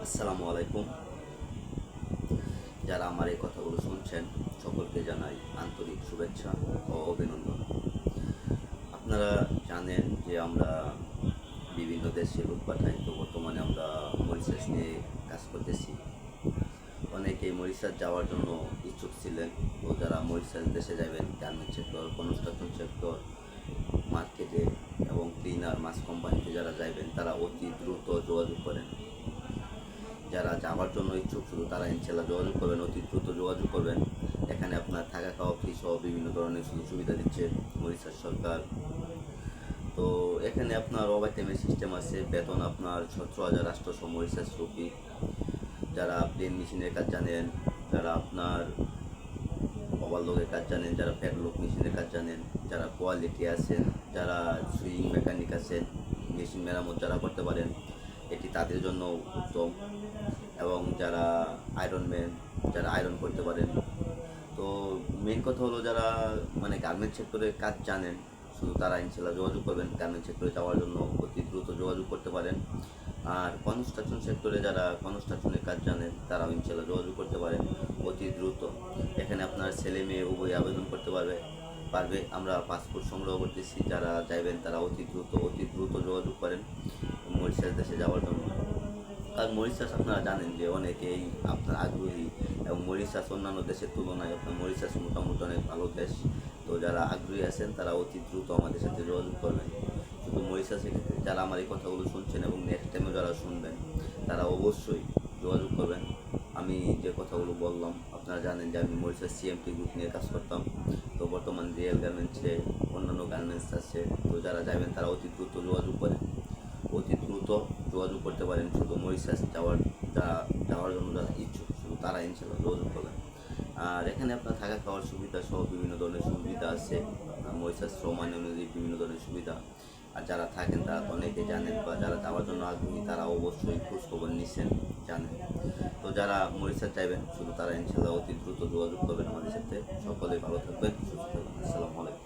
আসসালামু আলাইকুম। যারা আমার এই কথাগুলো শুনছেন সকলকে জানাই আন্তরিক শুভেচ্ছা ও অভিনন্দন। আপনারা জানেন যে আমরা বিভিন্ন দেশে লোক পাঠাই, তো বর্তমানে আমরা মরিশাস নিয়ে কাজ করতেছি। অনেকেই মরিশাস যাওয়ার জন্য ইচ্ছুক ছিলেন। তো যারা মরিশাস দেশে যাবেন, গার্মেন্টস সেক্টর, কনস্ট্রাকশন সেক্টর, মার্কেটে এবং ক্লিনার মাছ কোম্পানিতে যারা যাবেন তারা অতি দ্রুত যোগাযোগ করেন। যারা যাওয়ার জন্য ইচ্ছুক শুধু তারা ইনশাল্লাহ যোগাযোগ করবেন, অতি দ্রুত যোগাযোগ করবেন। এখানে আপনার থাকা খাওয়া ফ্রি সহ বিভিন্ন ধরনের সুযোগ সুবিধা দিচ্ছে মরিশাস সরকার। তো এখানে আপনার ওভারটাইমের সিস্টেম আছে, বেতন আপনার 17,000 রাষ্ট্রসহ মরিশাস রুপি। যারা প্লেন মেশিনের কাজ জানেন, যারা আপনার ওভারলোকের কাজ জানেন, যারা প্যাডলক মেশিনের কাজ জানেন, যারা কোয়ালিটি আছেন, যারা সুইং মেকানিক আছেন, মেশিন মেরামত যারা করতে পারেন, এটি তাদের জন্য উত্তম। এবং যারা আয়রনম্যান, যারা আয়রন করতে পারেন। তো মেন কথা হলো যারা গার্মেন্টস সেক্টরে কাজ জানেন শুধু তারা ইনশাল্লাহ যোগাযোগ করবেন। গার্মেন্টস সেক্টরে যাওয়ার জন্য অতি দ্রুত যোগাযোগ করতে পারেন। আর কনস্ট্রাকশন সেক্টরে যারা কনস্ট্রাকশনের কাজ জানেন তারাও ইনশাল্লাহ যোগাযোগ করতে পারেন অতি দ্রুত। এখানে আপনার ছেলে মেয়ে উভয় আবেদন করতে পারবে। আমরা পাসপোর্ট সংগ্রহ করতেছি। যারা যাইবেন তারা অতি দ্রুত যোগাযোগ করেন মরিশাস দেশে যাওয়ার জন্য। আর মরিশাস আপনারা জানেন যে অনেকেই আপনার আগ্রহী, এবং মরিশাস অন্যান্য দেশের তুলনায় আপনার মরিশাস মোটামুটি অনেক ভালো দেশ। তো যারা আগ্রহী আছেন তারা অতি দ্রুত আমাদের সাথে যোগাযোগ করবেন। শুধু মরিশাসের ক্ষেত্রে যারা আমার এই কথাগুলো শুনছেন এবং নেক্সট টাইমও যারা শুনবেন তারা অবশ্যই যোগাযোগ করবেন। আমি যে কথাগুলো বললাম, আপনারা জানেন যে আমি মরিশাস সিএমটি গ্রুপ নিয়ে কাজ করতাম। তো বর্তমান রিয়েল গার্মেন্টসে অন্যান্য গার্মেন্টস আছে। তো যারা যাবেন তারা অতি দ্রুত যোগাযোগ করেন, অতি দ্রুত যোগাযোগ করতে পারেন। শুধু মরিশাস যাওয়ার জন্য যারা ইচ্ছুক শুধু তারা ইনশাল্লাহ যোগাযোগ করবেন। আর এখানে আপনার থাকা খাওয়ার সুবিধা সহ বিভিন্ন ধরনের সুবিধা আছে। মরিশাস শ্রম আইন অনুযায়ী বিভিন্ন ধরনের সুবিধা। আর যারা থাকেন তারা তো অনেকে জানেন, বা যারা যাওয়ার জন্য আগ্রহী তারা অবশ্যই খোঁজখবর নিচ্ছেন, জানেন। তো যারা মরিশাস চাইবেন শুধু তারা ইনশাল্লাহ অতি দ্রুত যোগাযোগ করবেন আমাদের সাথে। সকলেই ভালো থাকবেন, সুস্থ থাকবেন। আসসালামু আলাইকুম।